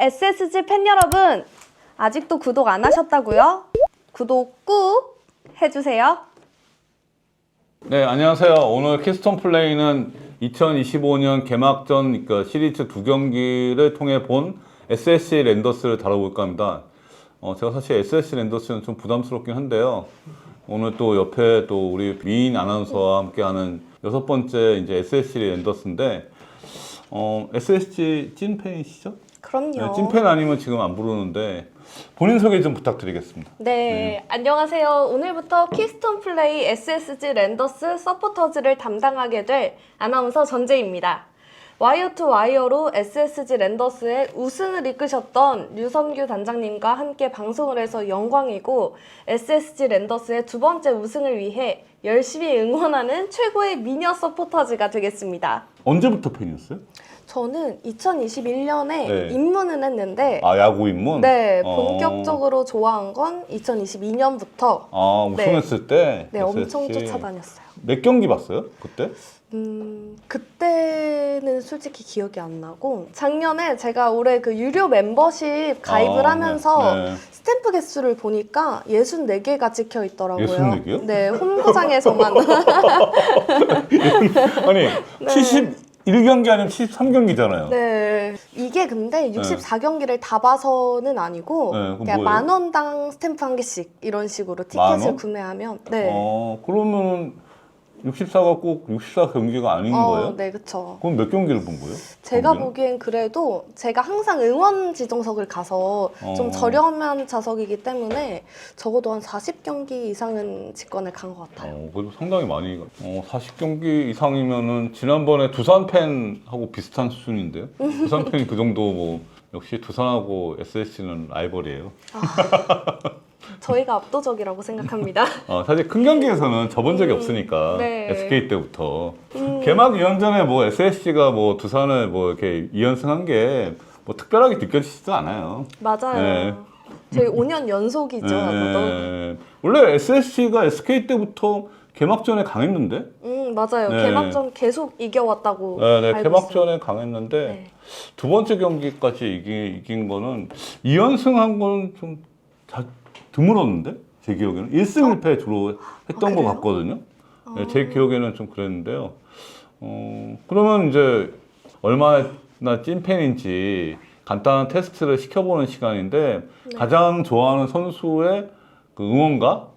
SSG 팬 여러분, 아직도 구독 안 하셨다고요? 구독 꾹 해주세요. 네, 안녕하세요. 오늘 키스톤 플레이는 2025년 개막전 그러니까 시리즈 2경기를 통해 본 SSG 랜더스를 다뤄볼까 합니다. 제가 사실 SSG 랜더스는 좀 부담스럽긴 한데요. 오늘 또 옆에 또 우리 미인 아나운서와 함께하는 6번째 이제 SSG 랜더스인데, SSG 찐팬이시죠? 그럼요. 네, 찐팬 아니면 지금 안 부르는데 본인 소개 좀 부탁드리겠습니다. 네, 안녕하세요. 오늘부터 키스톤 플레이 SSG 랜더스 서포터즈를 담당하게 될 아나운서 전재입니다. 와이어 투 와이어로 SSG 랜더스의 우승을 이끄셨던 류선규 단장님과 함께 방송을 해서 영광이고, SSG 랜더스의 두 번째 우승을 위해 열심히 응원하는 최고의 미녀 서포터즈가 되겠습니다. 언제부터 팬이었어요? 저는 2021년에 네. 입문은 했는데, 아, 야구 입문? 네, 본격적으로 좋아한 건 2022년부터 아, 우승했을 때? 네, 엄청 SSG. 쫓아다녔어요. 몇 경기 봤어요? 그때? 그때는 솔직히 기억이 안 나고, 작년에 제가 올해 그 유료 멤버십 가입을 하면서 네. 스탬프 개수를 보니까 64개가 찍혀 있더라고요. 64개요? 네, 홈구장에서만. 아니, 71경기 아니면 73경기잖아요. 네, 이게 근데 64경기를 다 봐서는 아니고, 네, 그럼 그냥 뭐예요? 10,000원당 스탬프 한 개씩 이런 식으로 만 티켓을 원? 구매하면, 네. 그러면 64가 꼭 64경기가 아닌 거예요? 네, 그쵸. 그럼 몇 경기를 본 거예요? 제가 경기는? 보기엔 그래도 제가 항상 응원 지정석을 가서 좀 저렴한 좌석이기 때문에 적어도 한 40경기 이상은 직관을 간 것 같아요. 그래도 상당히 많이 40경기 이상이면은 지난번에 두산 팬하고 비슷한 수준인데요. 두산 팬이 그 정도 뭐 역시 두산하고 SSG는 라이벌이에요. 저희가 압도적이라고 생각합니다. 사실 큰 경기에서는 져본 적이 없으니까 네. SK 때부터 개막 2연전에 뭐 SSG가 뭐 두산을 뭐 이렇게 2연승한 게 뭐 특별하게 느껴지지도 않아요. 맞아요. 네. 저희 5년 연속이죠. 아마도. 원래 SSG가 SK 때부터 개막전에 강했는데? 맞아요. 네. 개막전 계속 이겨왔다고 네, 알고 개막전에 있어요. 강했는데 네. 두 번째 경기까지 이긴 거는 2연승한 건 좀 드물었는데? 제 기억에는 1승 1패 주로 했던 것 그래요? 같거든요. 네, 제 기억에는 좀 그랬는데요. 그러면 이제 얼마나 찐팬인지 간단한 테스트를 시켜보는 시간인데, 가장 좋아하는 선수의 그 응원가랑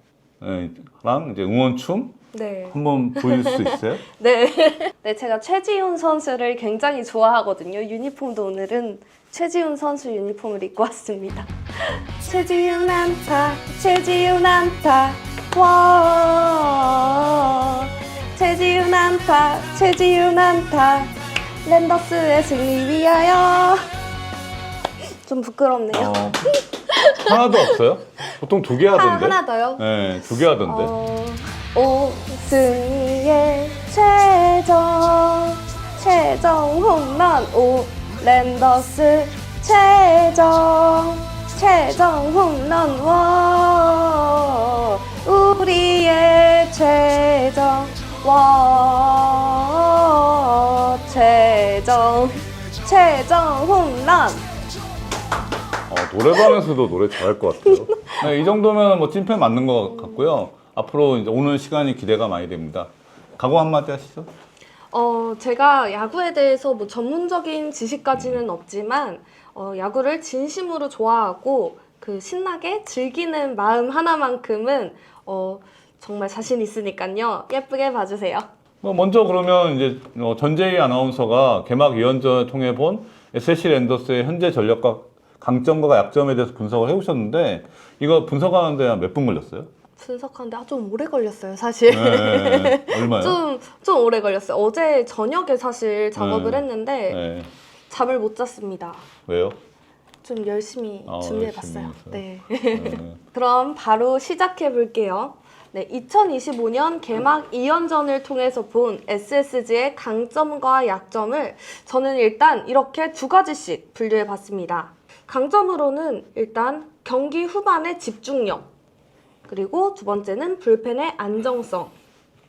이제 응원춤 네. 한번 보여줄 수 있어요? 네. 네, 제가 최지훈 선수를 굉장히 좋아하거든요. 유니폼도 오늘은 최지훈 선수 유니폼을 입고 왔습니다. 최지훈 안타, 최지훈 안타, 와. 최지훈 안타, 최지훈 안타, 랜더스의 승리 위하여. 좀 부끄럽네요. 하나도 없어요? 보통 2개 하던데? 하나 더요? 네, 2개 하던데. 오 승리의 최정 홈런, 오 랜더스 최정 홈런, 와 우리의 최정, 와 최정 홈런. 노래방에서도 노래 잘할 것 같아요. 네, 이 정도면 뭐 찐팬 맞는 것 같고요. 앞으로 이제 오늘 시간이 기대가 많이 됩니다. 각오 한마디 하시죠. 제가 야구에 대해서 뭐 전문적인 지식까지는 없지만, 야구를 진심으로 좋아하고 그 신나게 즐기는 마음 하나만큼은 정말 자신 있으니까요. 예쁘게 봐주세요. 먼저 그러면 이제 전재희 아나운서가 개막 2연전을 통해 본 SSG 랜더스의 현재 전력과 강점과 약점에 대해서 분석을 해오셨는데, 이거 분석하는데 몇 분 걸렸어요? 분석하는데 좀 오래 걸렸어요, 사실. 네, 얼마요? 좀 오래 걸렸어요. 어제 저녁에 사실 작업을 했는데 네. 잠을 못 잤습니다. 왜요? 좀 열심히 준비해봤어요. 열심히 네. 네. 그럼 바로 시작해 볼게요. 네, 2025년 개막 2연전을 통해서 본 SSG의 강점과 약점을 저는 일단 이렇게 2가지씩 분류해 봤습니다. 강점으로는 일단 경기 후반의 집중력, 그리고 두 번째는 불펜의 안정성,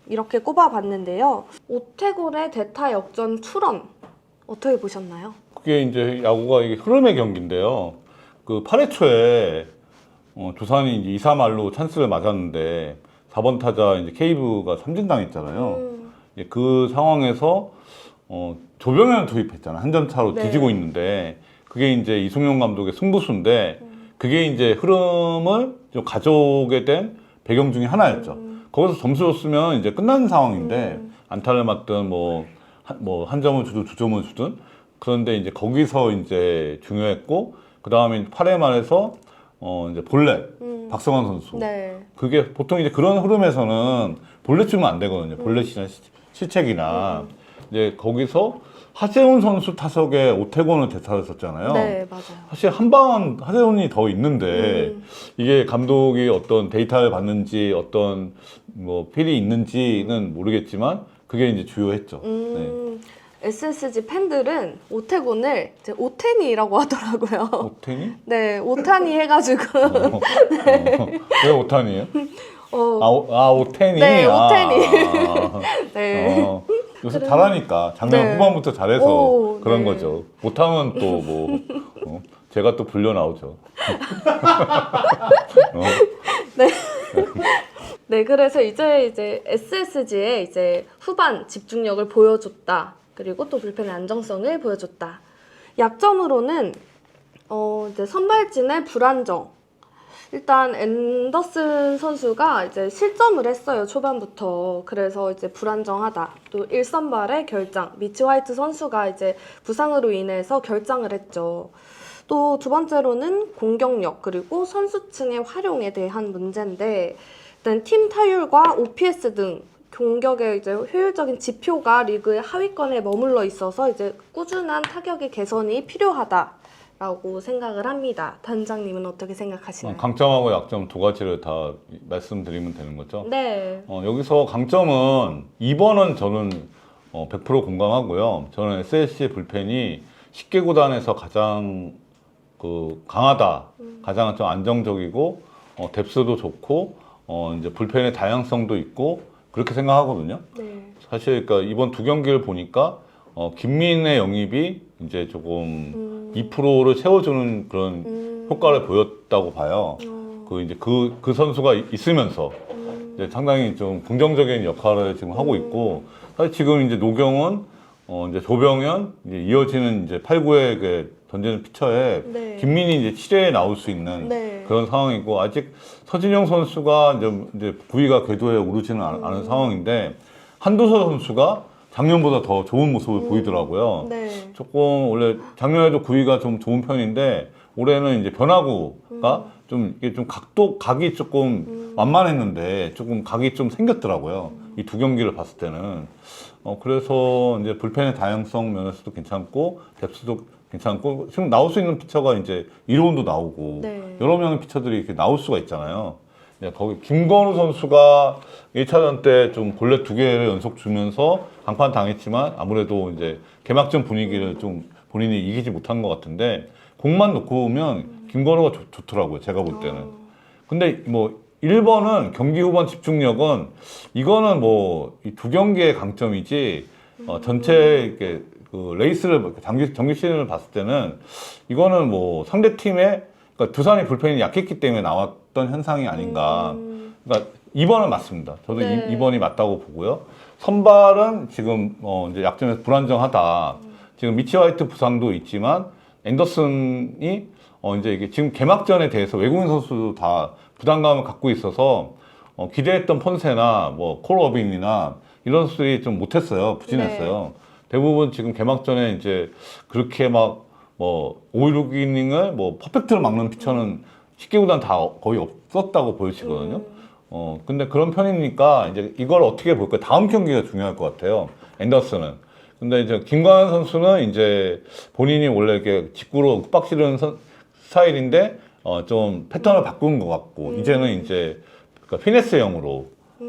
이렇게 꼽아봤는데요. 오태곤의 대타 역전 투런 어떻게 보셨나요? 그게 이제 야구가 이게 흐름의 경기인데요. 그 8회 초에 두산이 이제 2-3할로 찬스를 맞았는데 4번 타자 이제 케이브가 삼진 당했잖아요. 이제 그 상황에서 조병현을 투입했잖아. 한 점 차로 네. 뒤지고 있는데 그게 이제 이승용 감독의 승부수인데 그게 이제 흐름을 좀 가져오게 된 배경 중에 하나였죠. 거기서 점수 줬으면 이제 끝난 상황인데 안타를 맞든 뭐 한 점을 주든 두 점을 주든 그런데 이제 거기서 이제 중요했고 그 다음에 8회 말에서 이제 볼넷 박성환 선수 네. 그게 보통 이제 그런 흐름에서는 볼넷 주면 안 되거든요. 볼넷이나 실책이나 이제 거기서 하재훈 선수 타석에 오태곤을 대타했었잖아요. 네, 맞아요. 사실 한 방은 하재훈이 더 있는데 이게 감독이 어떤 데이터를 봤는지 어떤 뭐 필이 있는지는 모르겠지만 그게 이제 주요했죠. 네. SSG 팬들은 오태곤을 이제 오태니라고 하더라고요. 오태니? 네, 오타니 해가지고. 왜 오타니예요? 어, 오태니. 네, 오태니. 네. 요새 잘하니까 작년 네. 후반부터 잘해서 오, 그런 네. 거죠. 못하면 또 뭐 제가 또 불려 나오죠. 네, 그래서 이제 SSG의 이제 후반 집중력을 보여줬다. 그리고 또 불펜의 안정성을 보여줬다. 약점으로는 이제 선발진의 불안정. 일단 앤더슨 선수가 이제 실점을 했어요, 초반부터. 그래서 이제 불안정하다. 또 1선발의 결장, 미치 화이트 선수가 이제 부상으로 인해서 결장을 했죠. 또 두 번째로는 공격력 그리고 선수층의 활용에 대한 문제인데 일단 팀 타율과 OPS 등 공격의 이제 효율적인 지표가 리그의 하위권에 머물러 있어서 이제 꾸준한 타격의 개선이 필요하다라고 생각을 합니다. 단장님은 어떻게 생각하시나요? 강점하고 약점 두 가지를 다 말씀드리면 되는 거죠. 네. 여기서 강점은 2번은 저는 100% 공감하고요. 저는 SSC 불펜이 10개 구단에서 가장 강하다, 가장 좀 안정적이고 뎁스도 좋고 이제 불펜의 다양성도 있고 그렇게 생각하거든요. 네. 사실 그러니까 이번 두 경기를 보니까 김민의 영입이 이제 조금 2%를 채워주는 그런 효과를 보였다고 봐요. 이제 그 선수가 있으면서 이제 상당히 좀 긍정적인 역할을 지금 하고 있고 사실 지금 이제 노경은 이제 조병현 이제 이어지는 이제 8, 9에 던지는 피처에 네. 김민이 이제 7회에 나올 수 있는 네. 그런 상황이고 아직 서진영 선수가 이제 부위가 궤도에 오르지는 않은 상황인데 한두서 선수가 작년보다 더 좋은 모습을 보이더라고요. 네. 조금 원래 작년에도 구위가 좀 좋은 편인데 올해는 이제 변화구가 좀 이게 좀 각이 조금 완만했는데 조금 각이 좀 생겼더라고요. 이 두 경기를 봤을 때는 그래서 이제 불펜의 다양성 면에서도 괜찮고 뎁스도 괜찮고 지금 나올 수 있는 피처가 이제 이로운도 나오고 네. 여러 명의 피처들이 이렇게 나올 수가 있잖아요. 거기 김건우 선수가 1차전 때 좀 볼넷 2개를 연속 주면서 강판 당했지만 아무래도 이제 개막전 분위기를 좀 본인이 이기지 못한 것 같은데 공만 놓고 보면 김건우가 좋더라고요. 제가 볼 때는. 근데 뭐 1번은 경기 후반 집중력은 이거는 뭐 이 두 경기의 강점이지 전체 이렇게 그 레이스를 정규 시즌을 봤을 때는 이거는 뭐 상대 팀의 그러니까 두산이 불펜이 약했기 때문에 나왔던 현상이 아닌가. 그러니까 2번은 맞습니다. 저도 네. 2번이 맞다고 보고요. 선발은 지금 이제 약점에서 불안정하다. 지금 미치 화이트 부상도 있지만 앤더슨이 이제 이게 지금 개막전에 대해서 외국인 선수도 다 부담감을 갖고 있어서 기대했던 폰세나 뭐 콜어빈이나 이런 선수들이 좀 못했어요. 부진했어요. 대부분 지금 개막전에 이제 그렇게 막 뭐 5, 6이닝을 뭐 퍼펙트로 막는 피처는 10개 구단 다 거의 없었다고 보여지거든요. 근데 그런 편이니까 이제 이걸 어떻게 볼까요? 다음 경기가 중요할 것 같아요. 앤더슨은. 근데 이제 김광현 선수는 이제 본인이 원래 이렇게 직구로 윽박 지르는 스타일인데 좀 패턴을 바꾼 것 같고 이제는 이제 그러니까 피네스형으로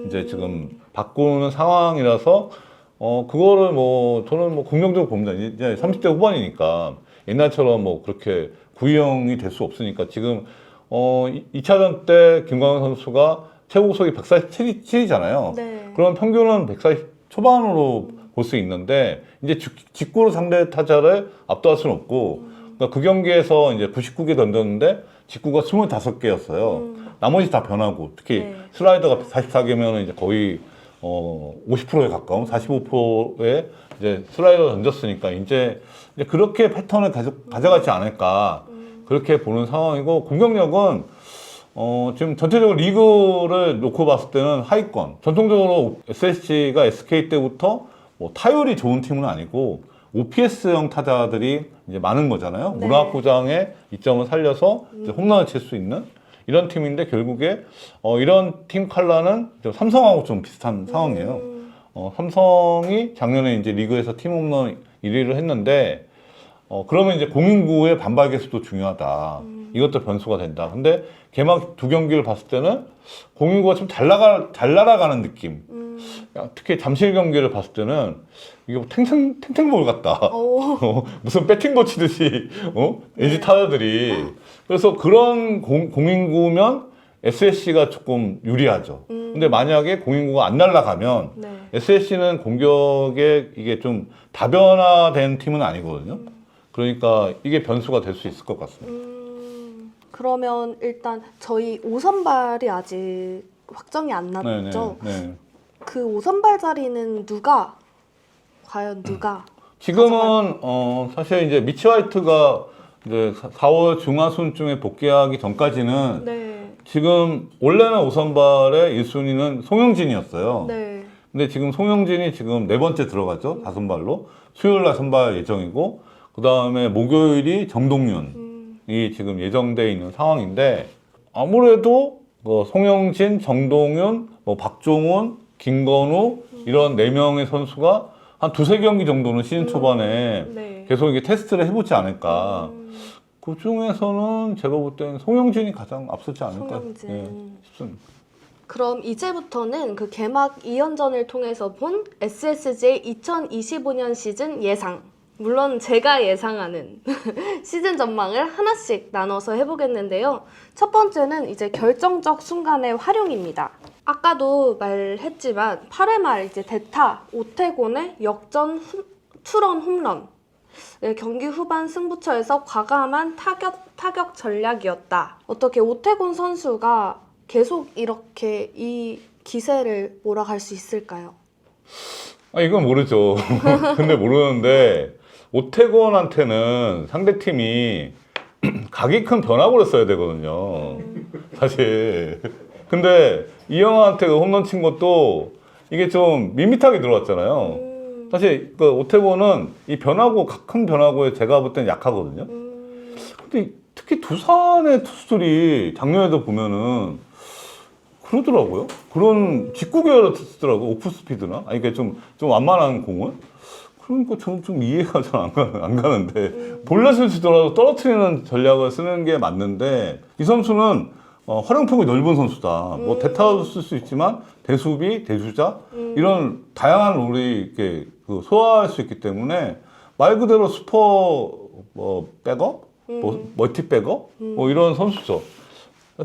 이제 지금 바꾸는 상황이라서 그거를 뭐 저는 뭐 긍정적으로 봅니다. 이제 30대 후반이니까 옛날처럼 뭐 그렇게 구형이 될 수 없으니까 지금 2차전 때 김광현 선수가 최고 속이 147이잖아요. 네. 그럼 평균은 140 초반으로 볼 수 있는데 이제 직구로 상대 타자를 압도할 수는 없고 그러니까 그 경기에서 이제 99개 던졌는데 직구가 25개였어요. 나머지 다 변하고 특히 네. 슬라이더가 44개면 이제 거의 50%에 가까운 45%의 이제 슬라이더 던졌으니까 이제 그렇게 패턴을 가져가지 않을까 그렇게 보는 상황이고 공격력은 지금 전체적으로 리그를 놓고 봤을 때는 하위권. 전통적으로 SSG가 SK 때부터 뭐 타율이 좋은 팀은 아니고 OPS형 타자들이 이제 많은 거잖아요. 네. 문화구장의 이점을 살려서 이제 홈런을 칠 수 있는 이런 팀인데 결국에 이런 팀 컬러는 좀 삼성하고 좀 비슷한 상황이에요. 삼성이 작년에 이제 리그에서 팀 홈런 1위를 했는데 그러면 이제 공인구의 반발 개수도 중요하다. 이것도 변수가 된다. 근데 개막 두 경기를 봤을 때는 공인구가 좀 잘 날아가는 느낌. 특히 잠실 경기를 봤을 때는 이게 뭐 탱탱볼 같다. 무슨 배팅볼 치듯이 LG 타자들이. 그래서 그런 공인구면 SSC가 조금 유리하죠. 근데 만약에 공인구가 안 날아가면 네. SSC는 공격에 이게 좀 다변화된 팀은 아니거든요. 그러니까 이게 변수가 될 수 있을 것 같습니다. 그러면 일단 저희 5선발이 아직 확정이 안 났죠? 네. 그 5선발 자리는 과연 누가? 지금은 사실 이제 미치 화이트가 이제 4월 중하순쯤에 복귀하기 전까지는 네. 지금 원래는 5선발의 1순위는 송영진이었어요. 네. 근데 지금 송영진이 지금 네 번째 들어갔죠. 5선발로. 수요일 날 선발 예정이고 그 다음에 목요일이 정동윤이 지금 예정돼 있는 상황인데 아무래도 뭐 송영진, 정동윤, 뭐 박종훈, 김건우 이런 4명의 선수가 한 두세 경기 정도는 시즌 초반에 네. 계속 이게 테스트를 해보지 않을까. 그 중에서는 제가 볼 때는 송영진이 가장 앞서지 않을까 송영진. 싶습니다. 그럼 이제부터는 그 개막 2연전을 통해서 본 SSG의 2025년 시즌 예상. 물론 제가 예상하는 시즌 전망을 하나씩 나눠서 해보겠는데요. 첫 번째는 이제 결정적 순간의 활용입니다. 아까도 말했지만 8회 말 이제 대타 오태곤의 역전 투런 홈런. 네, 경기 후반 승부처에서 과감한 타격 전략이었다. 어떻게 오태곤 선수가 계속 이렇게 이 기세를 몰아갈 수 있을까요? 이건 모르죠. 근데 모르는데 오태곤한테는 상대팀이 각이 큰 변화구를 써야 되거든요. 사실. 근데 이영하한테 홈런 친 것도 이게 좀 밋밋하게 들어왔잖아요. 사실 그 오태곤은 이 큰 변화구에 제가 볼 땐 약하거든요. 근데 특히 두산의 투수들이 작년에도 보면은 그러더라고요. 그런 직구 계열을 쓰더라고. 오프 스피드나. 그러니까 좀 완만한 공을. 그러니까 저는 좀 이해가 잘 안 가는데 볼넷을 치더라도 떨어뜨리는 전략을 쓰는 게 맞는데 이 선수는 활용폭이 넓은 선수다. 뭐 대타도 쓸 수 있지만 대수비, 대주자 이런 다양한 롤이 이렇게 소화할 수 있기 때문에 말 그대로 슈퍼 백업, 멀티 백업 이런 선수죠.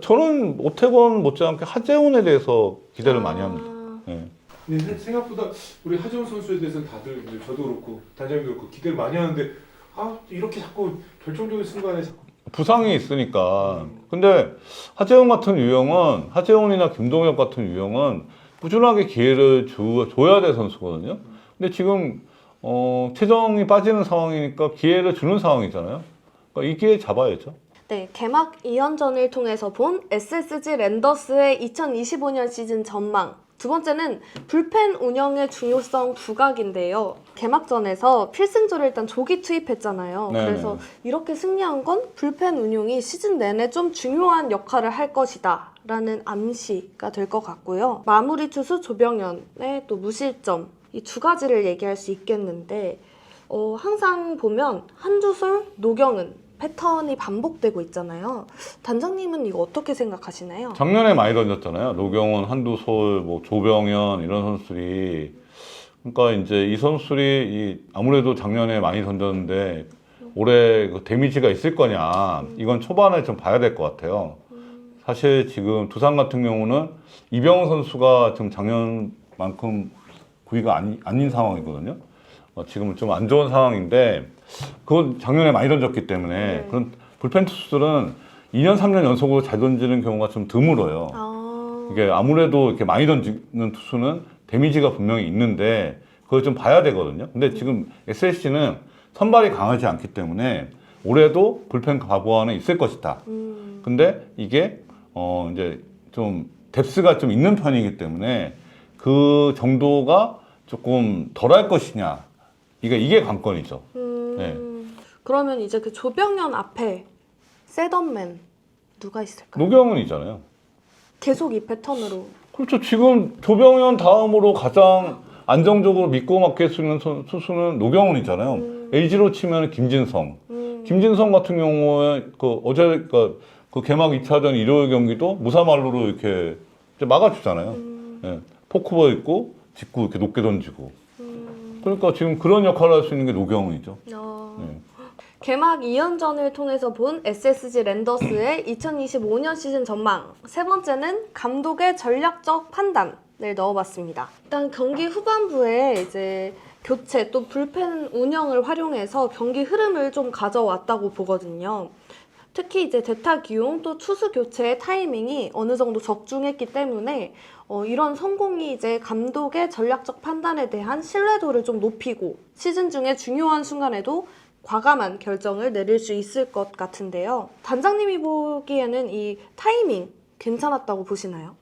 저는 오태곤 못지않게 하재훈에 대해서 기대를 많이 합니다. 네. 근데 생각보다 우리 하재훈 선수에 대해서는 다들 이제 저도 그렇고 단장님도 그렇고 기대를 많이 하는데 이렇게 자꾸 결정적인 순간에 자꾸 부상이 있으니까. 근데 하재훈 같은 유형은 하재훈이나 김동엽 같은 유형은 꾸준하게 기회를 줘야 될 선수거든요. 근데 지금 최정이 빠지는 상황이니까 기회를 주는 상황이잖아요. 그러니까 이 기회 잡아야죠. 네, 개막 2연전을 통해서 본 SSG 랜더스의 2025년 시즌 전망. 두 번째는 불펜 운영의 중요성 부각인데요. 개막전에서 필승조를 일단 조기 투입했잖아요. 네네. 그래서 이렇게 승리한 건 불펜 운용이 시즌 내내 좀 중요한 역할을 할 것이다 라는 암시가 될 것 같고요. 마무리 투수 조병현의 또 무실점 이 두 가지를 얘기할 수 있겠는데 항상 보면 한두솔, 노경은 패턴이 반복되고 있잖아요. 단장님은 이거 어떻게 생각하시나요? 작년에 많이 던졌잖아요. 노경원, 한두솔, 뭐 조병현 이런 선수들이. 그러니까 이제 이 선수들이 아무래도 작년에 많이 던졌는데 올해 그 데미지가 있을 거냐. 이건 초반에 좀 봐야 될 것 같아요. 사실 지금 두산 같은 경우는 이병헌 선수가 지금 작년만큼 구위가 아닌 상황이거든요. 지금은 좀 안 좋은 상황인데 그건 작년에 많이 던졌기 때문에 그런 불펜 투수들은 2년 3년 연속으로 잘 던지는 경우가 좀 드물어요. 이게 아무래도 이렇게 많이 던지는 투수는 데미지가 분명히 있는데 그걸 좀 봐야 되거든요. 근데 지금 SSC는 선발이 강하지 않기 때문에 올해도 불펜 가부화는 있을 것이다. 근데 이게 이제 좀 뎁스가 좀 있는 편이기 때문에 그 정도가 조금 덜할 것이냐. 이게 관건이죠. 네. 그러면 이제 그 조병현 앞에 셋업맨 누가 있을까요? 노경은 있잖아요. 계속 이 패턴으로. 그렇죠. 지금 조병현 다음으로 가장 안정적으로 믿고 맡길 수 있는 투수는 노경은이잖아요. LG로 치면 김진성. 김진성 같은 경우에 어제 그 개막 2차전 일요일 경기도 무사말로로 이렇게 이제 막아주잖아요. 예. 포크볼 있고 직구 이렇게 높게 던지고. 그러니까 지금 그런 역할을 할 수 있는 게 노경은이죠. 네. 개막 2연전을 통해서 본 SSG 랜더스의 2025년 시즌 전망. 세 번째는 감독의 전략적 판단을 넣어봤습니다. 일단 경기 후반부에 이제 교체 또 불펜 운영을 활용해서 경기 흐름을 좀 가져왔다고 보거든요. 특히 이제 대타 기용 또 투수 교체의 타이밍이 어느 정도 적중했기 때문에 이런 성공이 이제 감독의 전략적 판단에 대한 신뢰도를 좀 높이고 시즌 중에 중요한 순간에도 과감한 결정을 내릴 수 있을 것 같은데요. 단장님이 보기에는 이 타이밍 괜찮았다고 보시나요?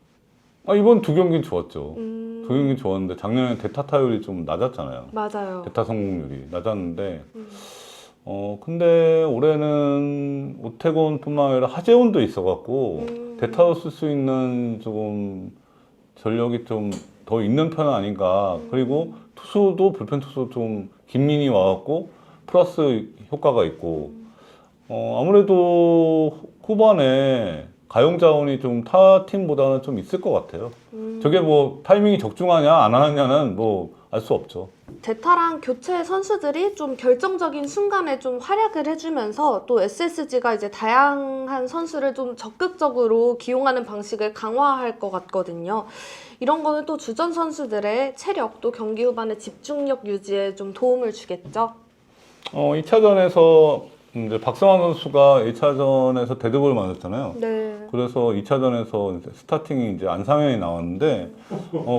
이번 두 경기는 좋았죠. 두 경기는 좋았는데 작년에 대타 타율이 좀 낮았잖아요. 맞아요. 대타 성공률이 낮았는데 근데 올해는 오태곤뿐만 아니라 하재훈도 있어갖고 대타로 쓸 수 있는 조금 전력이 좀 더 있는 편은 아닌가. 그리고 투수도 불펜 투수 좀 김민이 와갖고 플러스 효과가 있고 아무래도 후반에 가용 자원이 좀 타 팀보다는 좀 있을 것 같아요. 저게 뭐 타이밍이 적중하냐 안 하냐는 뭐 알 수 없죠. 대타랑 교체 선수들이 좀 결정적인 순간에 좀 활약을 해주면서 또 SSG가 이제 다양한 선수를 좀 적극적으로 기용하는 방식을 강화할 것 같거든요. 이런 거는 또 주전 선수들의 체력 또 경기 후반의 집중력 유지에 좀 도움을 주겠죠. 2차전에서 이제 박성환 선수가 1차전에서 데드볼 맞았잖아요. 네. 그래서 2차전에서 스타팅이 이제 안상현이 나왔는데,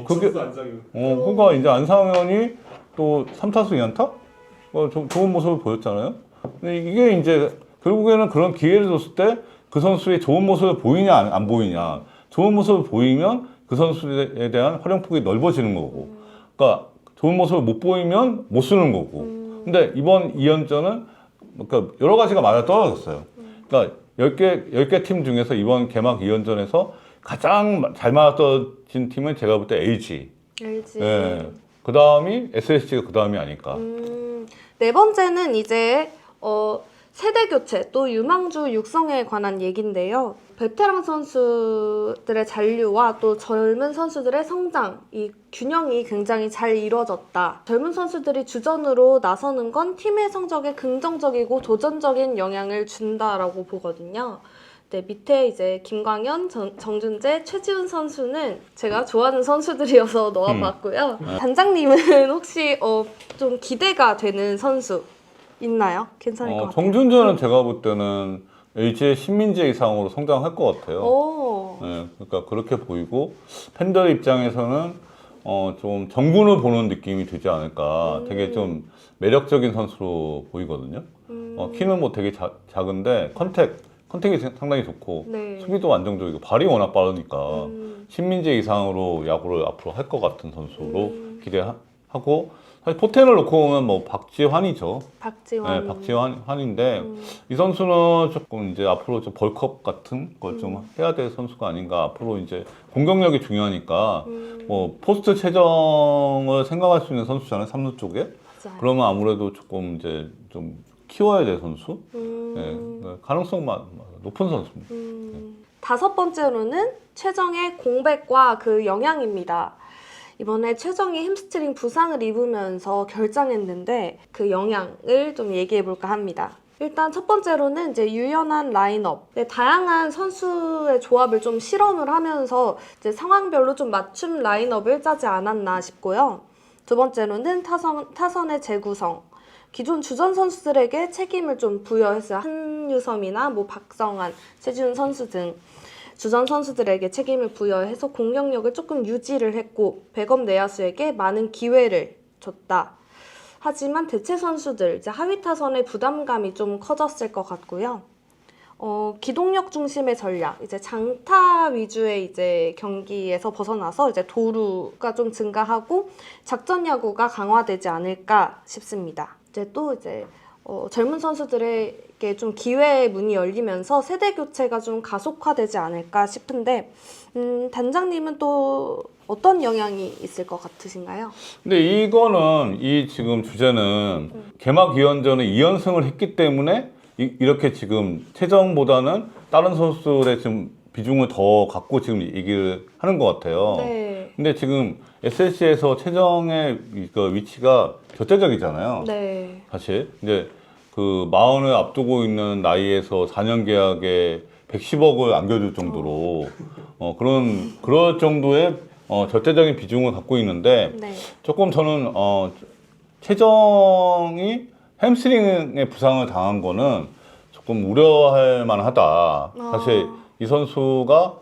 그게, 그러니까 이제 안상현이 또 3타수 2안타? 좋은 모습을 보였잖아요. 근데 이게 이제 결국에는 그런 기회를 줬을 때 그 선수의 좋은 모습을 보이냐, 안 보이냐. 좋은 모습을 보이면 그 선수에 대한 활용폭이 넓어지는 거고. 그러니까 좋은 모습을 못 보이면 못 쓰는 거고. 근데 이번 2연전은 그러니까 여러 가지가 맞아 떨어졌어요. 그러니까 10개 팀 중에서 이번 개막 2연전에서 가장 잘 맞아 떨어진 팀은 제가 볼 때 LG. 예. 그 다음이 SSG가 그 다음이 아닐까. 네 번째는 이제 세대 교체 또 유망주 육성에 관한 얘기인데요. 베테랑 선수들의 잔류와 또 젊은 선수들의 성장, 이 균형이 굉장히 잘 이루어졌다. 젊은 선수들이 주전으로 나서는 건 팀의 성적에 긍정적이고 도전적인 영향을 준다라고 보거든요. 네, 밑에 이제 김광현, 정준재, 최지훈 선수는 제가 좋아하는 선수들이어서 넣어봤고요. 단장님은 혹시 좀 기대가 되는 선수 있나요? 괜찮을 것 같아요. 정준재는 제가 볼 때는 LG의 신민재 이상으로 성장할 것 같아요. 네, 그러니까 그렇게 보이고 팬들 입장에서는 좀 정군을 보는 느낌이 들지 않을까. 되게 좀 매력적인 선수로 보이거든요. 키는 뭐 되게 작은데 컨택이 상당히 좋고 네. 수비도 안정적이고 발이 워낙 빠르니까 신민재 이상으로 야구를 앞으로 할 것 같은 선수로 기대하고 사실 포텐을 놓고 보면 뭐 박지환이죠. 박지환. 네, 박지환인데 이 선수는 조금 이제 앞으로 좀 벌크업 같은 걸 좀 해야 될 선수가 아닌가. 앞으로 이제 공격력이 중요하니까 뭐 포스트 최정을 생각할 수 있는 선수잖아요. 3루 쪽에. 맞아요. 그러면 아무래도 조금 이제 좀 키워야 될 선수. 네, 가능성 높은 선수입니다. 다섯 번째로는 최정의 공백과 그 영향입니다. 이번에 최정이 햄스트링 부상을 입으면서 결장했는데 그 영향을 좀 얘기해 볼까 합니다. 일단 첫 번째로는 이제 유연한 라인업, 다양한 선수의 조합을 좀 실험을 하면서 이제 상황별로 좀 맞춤 라인업을 짜지 않았나 싶고요. 두 번째로는 타선의 재구성. 기존 주전 선수들에게 책임을 좀 부여했어요. 한유섬이나 뭐 박성환, 최지훈 선수 등 주전 선수들에게 책임을 부여해서 공격력을 조금 유지를 했고 백업 내야수에게 많은 기회를 줬다. 하지만 대체 선수들, 이제 하위 타선의 부담감이 좀 커졌을 것 같고요. 기동력 중심의 전략, 이제 장타 위주의 이제 경기에서 벗어나서 이제 도루가 좀 증가하고 작전 야구가 강화되지 않을까 싶습니다. 이제 또 이제 젊은 선수들에게 좀 기회의 문이 열리면서 세대 교체가 좀 가속화되지 않을까 싶은데 단장님은 또 어떤 영향이 있을 것 같으신가요? 근데 이거는 이 지금 주제는 개막 2연전에 2연승을 했기 때문에 이렇게 지금 최정보다는 다른 선수들의 지금 비중을 더 갖고 지금 얘기를 하는 것 같아요. 네. 근데 지금 SSC에서 최정의 그 위치가 절대적이잖아요. 네. 사실 이제 그 마흔을 앞두고 있는 나이에서 4년 계약에 110억을 안겨줄 정도로 그럴 정도의 절대적인 비중을 갖고 있는데 네. 조금 저는 최정이 햄스트링의 부상을 당한 거는 조금 우려할 만하다. 사실 이 선수가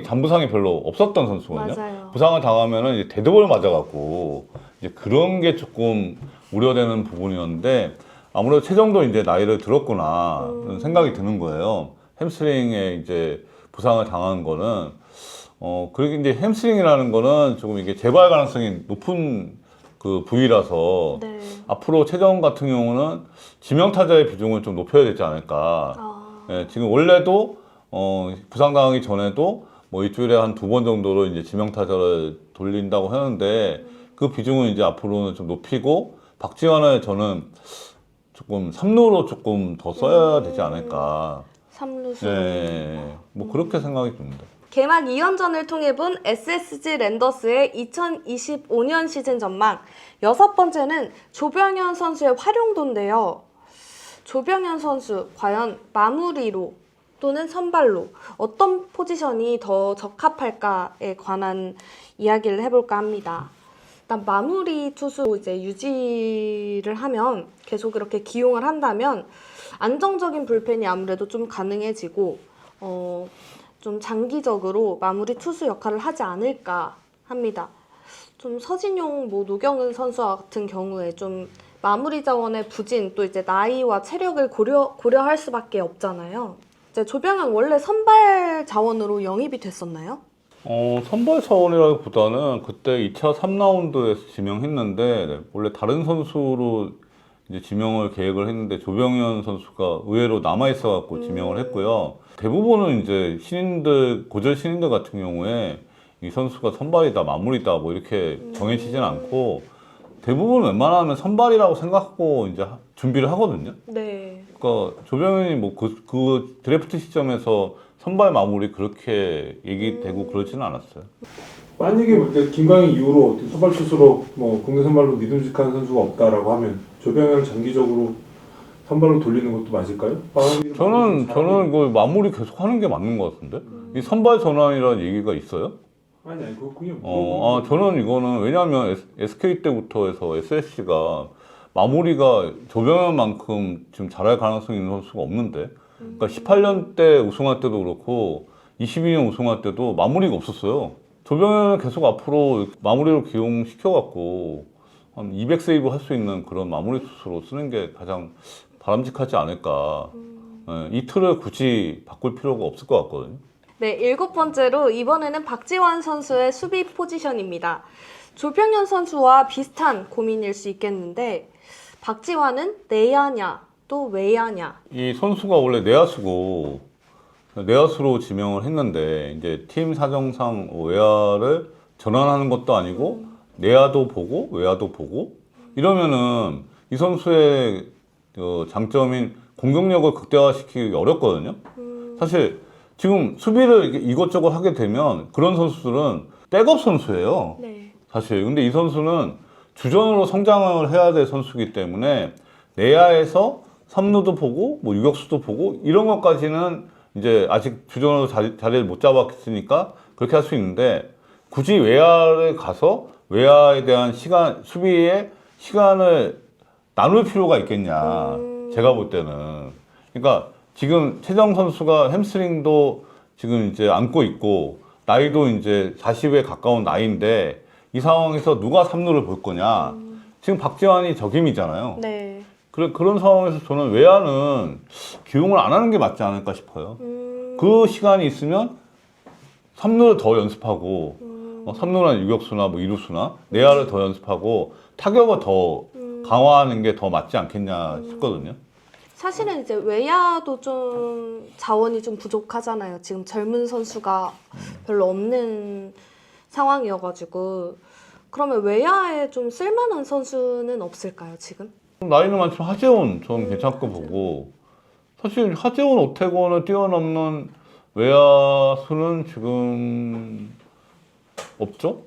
잔부상이 별로 없었던 선수거든요. 맞아요. 부상을 당하면은 이제 데드볼 맞아갖고 이제 그런 게 조금 우려되는 부분이었는데 아무래도 최정도 이제 나이를 들었구나 그런 생각이 드는 거예요. 햄스트링에 이제 부상을 당한 거는 그리고 이제 햄스트링이라는 거는 조금 이게 재발 가능성이 높은 그 부위라서 네. 앞으로 최정 같은 경우는 지명타자의 비중을 좀 높여야 되지 않을까. 예, 지금 원래도 부상당하기 전에도 뭐 일주일에 한 2번 정도로 이제 지명타자를 돌린다고 하는데 그 비중은 이제 앞으로는 좀 높이고 박지환을 저는 조금 3루로 조금 더 써야 되지 않을까. 3루수. 네, 뭐 그렇게 생각이 듭니다. 개막 2연전을 통해 본 SSG 랜더스의 2025년 시즌 전망. 6번째는 조병현 선수의 활용도인데요. 조병현 선수 과연 마무리로 또는 선발로 어떤 포지션이 더 적합할까에 관한 이야기를 해볼까 합니다. 일단 마무리 투수 이제 유지를 하면 계속 이렇게 기용을 한다면 안정적인 불펜이 아무래도 좀 가능해지고 좀 장기적으로 마무리 투수 역할을 하지 않을까 합니다. 좀 서진용, 뭐 노경은 선수와 같은 경우에 좀 마무리 자원의 부진 또 이제 나이와 체력을 고려할 수밖에 없잖아요. 이제 조병현 원래 선발 자원으로 영입이 됐었나요? 선발 차원이라기보다는 그때 2차 3라운드에서 지명했는데 원래 다른 선수로 이제 지명을 계획을 했는데 조병현 선수가 의외로 남아 있어갖고 지명을 했고요. 대부분은 이제 고졸 신인들 같은 경우에 이 선수가 선발이다, 마무리다 뭐 이렇게 정해지진 않고 대부분 웬만하면 선발이라고 생각하고 이제 준비를 하거든요. 네. 그러니까 조병현이 뭐 그 드래프트 시점에서 선발 마무리 그렇게 얘기되고 그러지는 않았어요. 만약에 김광희 이후로 선발 투수로 뭐 국내 선발로 믿음직한 선수가 없다라고 하면 조병현을 장기적으로 선발로 돌리는 것도 맞을까요? 저는 그 마무리 계속 하는 게 맞는 것 같은데 이 선발 전환이라는 얘기가 있어요? 아니 그냥 저는 이거는 왜냐하면 SK 때부터 해서 SSC가 마무리가 조병현만큼 지금 잘할 가능성이 있는 선수가 없는데 그러니까 18년 때 우승할 때도 그렇고 22년 우승할 때도 마무리가 없었어요. 조병현을 계속 앞으로 마무리로 기용시켜갖고 한 200세이브 할 수 있는 그런 마무리 투수로 쓰는 게 가장 바람직하지 않을까. 네, 이 틀을 굳이 바꿀 필요가 없을 것 같거든요. 네, 7번째로 이번에는 박지환 선수의 수비 포지션입니다. 조병현 선수와 비슷한 고민일 수 있겠는데 박지환은 내야냐 또 외야냐. 이 선수가 원래 내야수고 내야수로 지명을 했는데 이제 팀 사정상 외야를 전환하는 것도 아니고 내야도 보고 외야도 보고 이러면은 이 선수의 장점인 공격력을 극대화시키기 어렵거든요. 사실 지금 수비를 이것저것 하게 되면 그런 선수들은 백업 선수예요. 네. 사실 근데 이 선수는 주전으로 성장을 해야 될 선수이기 때문에 내야에서 3루도 보고 뭐 유격수도 보고 이런 것까지는 이제 아직 주전으로 자리를 못 잡았으니까 그렇게 할 수 있는데 굳이 외야를 가서 외야에 대한 시간, 수비에 시간을 나눌 필요가 있겠냐. 제가 볼 때는. 그러니까 지금 최정 선수가 햄스트링도 지금 이제 안고 있고, 나이도 이제 40에 가까운 나이인데, 이 상황에서 누가 3루를 볼 거냐. 지금 박지환이 적임이잖아요. 네. 그런 상황에서 저는 외야는 기용을 안 하는 게 맞지 않을까 싶어요. 그 시간이 있으면 3루를 더 연습하고, 3루나 유격수나 뭐 2루수나 내야를 더 연습하고, 타격을 더 강화하는 게 더 맞지 않겠냐 싶거든요. 사실은 이제 외야도 좀 자원이 좀 부족하잖아요. 지금 젊은 선수가 별로 없는 상황이어가지고. 그러면 외야에 좀 쓸만한 선수는 없을까요, 지금? 나이는 많지만 하재원 저는 괜찮고 보고, 사실 하재원, 오태곤을 뛰어넘는 외야수는 지금 없죠?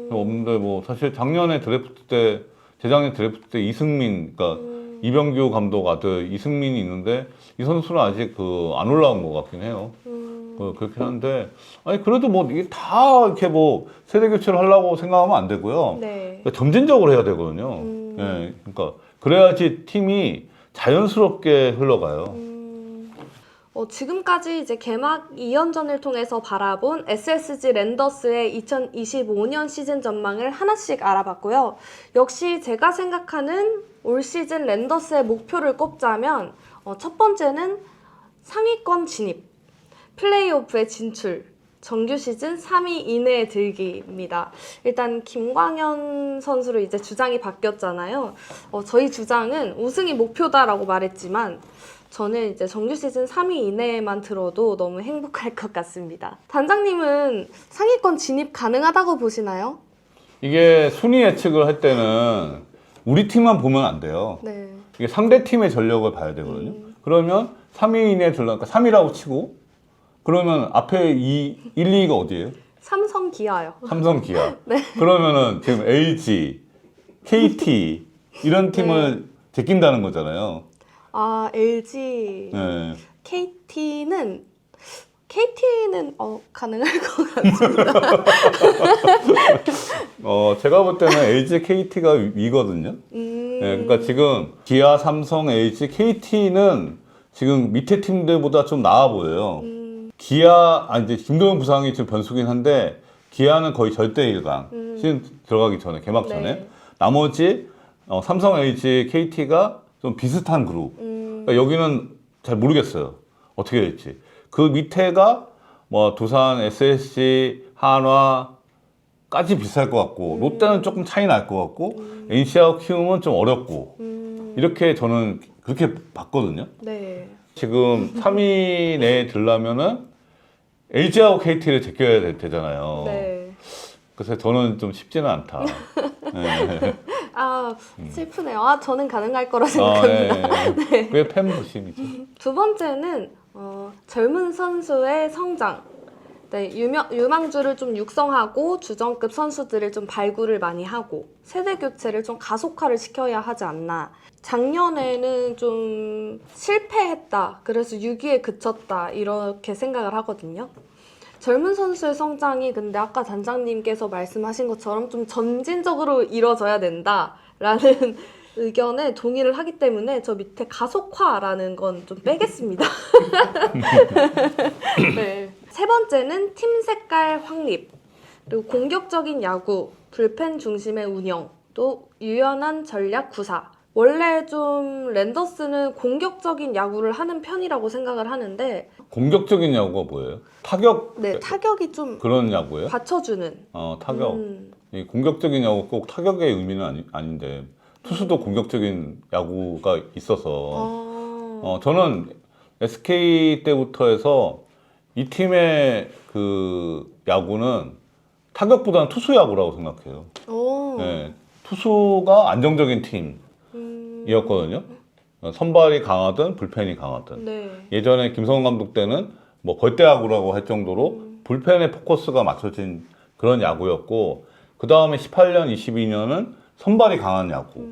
없는데 뭐 사실 작년에 드래프트 때, 재작년 드래프트 때 이승민, 그러니까 이병규 감독 아들 이승민이 있는데 이 선수는 아직 안 올라온 것 같긴 해요. 그렇긴 한데, 아니 그래도 뭐 이게 다 이렇게 뭐 세대 교체를 하려고 생각하면 안 되고요. 네. 그러니까 점진적으로 해야 되거든요. 예, 그러니까 그래야지 팀이 자연스럽게 흘러가요. 지금까지 이제 개막 2연전을 통해서 바라본 SSG 랜더스의 2025년 시즌 전망을 하나씩 알아봤고요. 역시 제가 생각하는 올 시즌 랜더스의 목표를 꼽자면 첫 번째는 상위권 진입, 플레이오프에 진출, 정규 시즌 3위 이내에 들기입니다. 일단 김광현 선수로 이제 주장이 바뀌었잖아요. 저희 주장은 우승이 목표다라고 말했지만 저는 이제 정규 시즌 3위 이내에만 들어도 너무 행복할 것 같습니다. 단장님은 상위권 진입 가능하다고 보시나요? 이게 순위 예측을 할 때는 우리 팀만 보면 안 돼요. 네. 이게 상대 팀의 전력을 봐야 되거든요. 그러면 3위 이내에 들어가니까 3위라고 치고, 그러면 앞에 1, 2위가 어디예요? 삼성 기아요. 삼성, 기아. 네. 그러면은 지금 LG, KT 이런 팀을 제낀다는 거잖아요. LG, 네. KT는 가능할 것 같습니다. 제가 볼 때는 LG, KT가 위거든요. 네, 그러니까 지금 기아, 삼성, LG, KT는 지금 밑에 팀들보다 좀 나아 보여요. 이제 김도현 부상이 지금 변수긴 한데, 기아는 거의 절대 1강. 시즌 들어가기 전에, 개막 전에. 네. 나머지 삼성, LG, KT가 좀 비슷한 그룹. 그러니까 여기는 잘 모르겠어요. 어떻게 될지. 그 밑에가 뭐 두산, SSG, 한화까지 비쌀 것 같고, 롯데는 조금 차이 날 것 같고, NC하고 키움은 좀 어렵고, 이렇게 저는 그렇게 봤거든요. 네. 지금 3위 내에 들려면은 LG하고 KT를 제껴야 되잖아요. 네. 그래서 저는 좀 쉽지는 않다. 네. 슬프네요. 저는 가능할 거라 네. 생각합니다. 그게 팬부심이죠. 두 번째는 젊은 선수의 성장. 네, 유망주를 좀 육성하고 주전급 선수들을 좀 발굴을 많이 하고 세대 교체를 좀 가속화를 시켜야 하지 않나. 작년에는 좀 실패했다. 그래서 6위에 그쳤다. 이렇게 생각을 하거든요. 젊은 선수의 성장이 근데 아까 단장님께서 말씀하신 것처럼 좀 점진적으로 이뤄져야 된다라는 의견에 동의를 하기 때문에 저 밑에 가속화라는 건 좀 빼겠습니다. 네. 세 번째는 팀 색깔 확립, 그리고 공격적인 야구, 불펜 중심의 운영, 또 유연한 전략 구사. 원래 좀 랜더스는 공격적인 야구를 하는 편이라고 생각을 하는데, 공격적인 야구가 뭐예요? 타격? 네, 타격이 좀 그런 야구예요? 받쳐주는. 타격. 이 공격적인 야구 꼭 타격의 의미는 아닌데, 투수도 공격적인 야구가 있어서, 저는 SK 때부터 해서 이 팀의 그 야구는 타격보다는 투수 야구라고 생각해요. 네, 투수가 안정적인 팀이었거든요. 선발이 강하든 불펜이 강하든. 네. 예전에 김성훈 감독 때는 뭐 벌떼 야구라고 할 정도로 불펜에 포커스가 맞춰진 그런 야구였고, 그 다음에 18년, 22년은 선발이 강한 야구.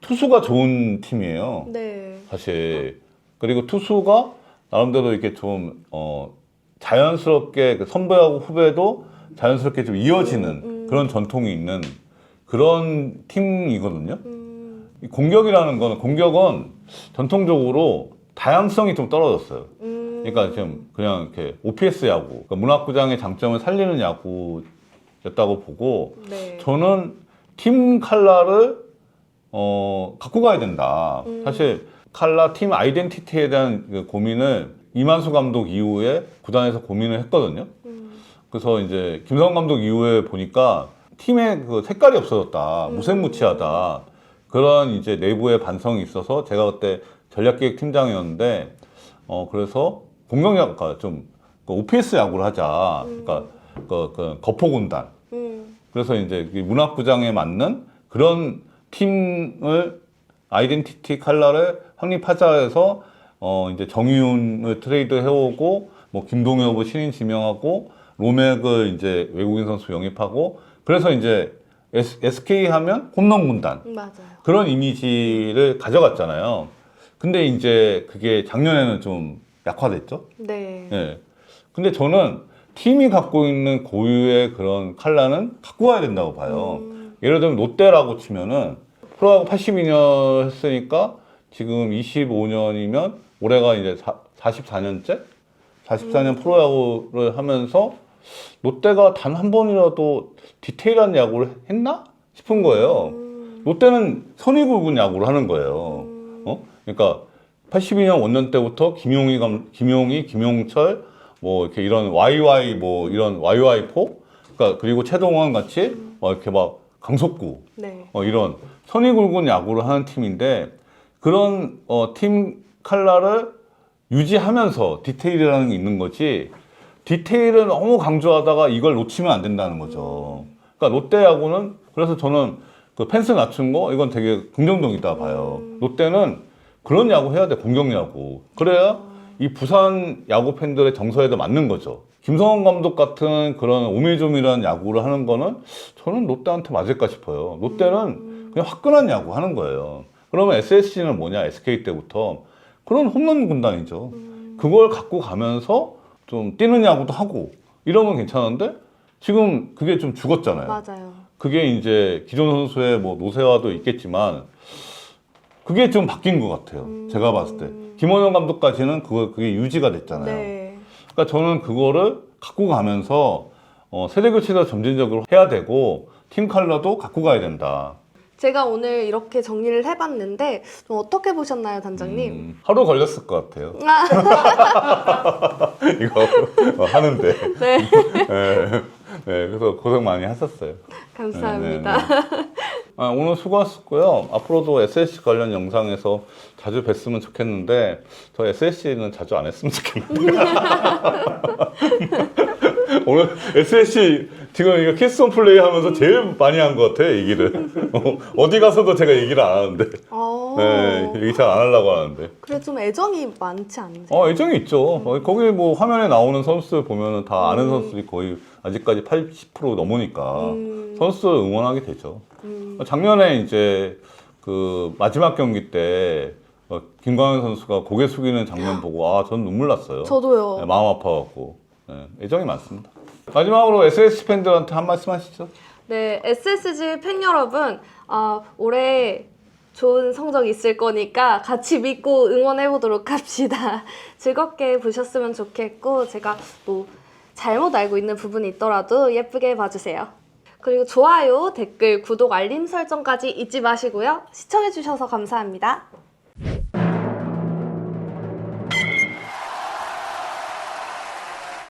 투수가 좋은 팀이에요. 네. 사실. 그리고 투수가 나름대로 이렇게 좀 자연스럽게 그 선배하고 후배도 자연스럽게 좀 이어지는 그런 전통이 있는 그런 팀이거든요. 이 공격이라는 거는 공격은 전통적으로 다양성이 좀 떨어졌어요. 그러니까 지금 그냥 이렇게 OPS 야구, 그러니까 문학구장의 장점을 살리는 야구였다고 보고 네. 저는 팀 컬러를 갖고 가야 된다. 사실 컬러 팀 아이덴티티에 대한 그 고민을 이만수 감독 이후에 구단에서 고민을 했거든요. 그래서 이제 김성환 감독 이후에 보니까 팀의 그 색깔이 없어졌다. 무색무취하다. 그런 이제 내부의 반성이 있어서 제가 그때 전략기획 팀장이었는데 그래서 공격력, 그러니까 좀 OPS 야구를 하자. 그러니까 그 거포군단. 그래서 이제 문학구장에 맞는 그런 팀을 아이덴티티 컬러를 확립하자 해서 이제 정의훈을 트레이드 해오고 뭐 김동엽을 신인 지명하고 로맥을 이제 외국인 선수 영입하고 그래서 이제 SK 하면 홈런 군단 맞아요. 그런 이미지를 가져갔잖아요. 근데 이제 그게 작년에는 좀 약화됐죠. 네. 예. 근데 저는 팀이 갖고 있는 고유의 그런 컬러는 갖고 가야 된다고 봐요. 예를 들면 롯데라고 치면은 프로야구 82년 했으니까 지금 25년이면 올해가 이제 44년째? 44년 프로야구를 하면서 롯데가 단 한 번이라도 디테일한 야구를 했나 싶은 거예요. 롯데는 선의 굵은 야구를 하는 거예요. 그러니까 82년 원년 때부터 김용희, 김용철, 뭐 이렇게 이런 YY 뭐 이런 YY4, 그러니까 그리고 최동원 같이 이렇게 막 강속구, 네. 이런 선의 굵은 야구를 하는 팀인데 그런 팀 컬러를 유지하면서 디테일이라는 게 있는 거지. 디테일을 너무 강조하다가 이걸 놓치면 안 된다는 거죠. 그러니까 롯데 야구는 그래서 저는 그 펜스 낮춘 거 이건 되게 긍정적이다 봐요. 롯데는 그런 야구 해야 돼. 공격 야구. 그래야 이 부산 야구 팬들의 정서에도 맞는 거죠. 김성원 감독 같은 그런 오밀조밀한 야구를 하는 거는 저는 롯데한테 맞을까 싶어요. 롯데는 그냥 화끈한 야구 하는 거예요. 그러면 SSG는 뭐냐? SK 때부터 그런 홈런 군단이죠. 그걸 갖고 가면서 좀 뛰는 야구도 하고 이러면 괜찮은데 지금 그게 좀 죽었잖아요. 맞아요. 그게 이제 기존 선수의 뭐 노세화도 있겠지만 그게 좀 바뀐 것 같아요. 제가 봤을 때. 김원영 감독까지는 그게 유지가 됐잖아요. 네. 그러니까 저는 그거를 갖고 가면서 세대 교체도 점진적으로 해야 되고 팀 컬러도 갖고 가야 된다. 제가 오늘 이렇게 정리를 해봤는데 좀 어떻게 보셨나요, 단장님? 하루 걸렸을 것 같아요. 이거 하는데. 네. 네, 그래서 고생 많이 하셨어요. 감사합니다. 오늘 수고하셨고요. 앞으로도 SSC 관련 영상에서 자주 뵀으면 좋겠는데 저 SSC는 자주 안 했으면 좋겠는데. 오늘 SSC 지금 이거 키스톤 플레이 하면서 제일 많이 한 것 같아요, 얘기를. 어디 가서도 제가 얘기를 안 하는데. 네, 얘기 잘 안 하려고 하는데. 그래 좀 애정이 많지 않으세요? 애정이 있죠. 거기 뭐 화면에 나오는 선수들 보면은 다 아는 선수들이 거의 아직까지 80% 넘으니까 선수들 응원하게 되죠. 작년에 이제 그 마지막 경기 때 김광현 선수가 고개 숙이는 장면 보고 전 눈물 났어요. 저도요. 네, 마음 아파갖고. 네, 애정이 많습니다. 마지막으로 SSG 팬들한테 한 말씀 하시죠. 네, SSG 팬 여러분, 올해 좋은 성적 있을 거니까 같이 믿고 응원해 보도록 합시다. 즐겁게 보셨으면 좋겠고 제가 뭐 잘못 알고 있는 부분이 있더라도 예쁘게 봐주세요. 그리고 좋아요, 댓글, 구독, 알림 설정까지 잊지 마시고요. 시청해 주셔서 감사합니다.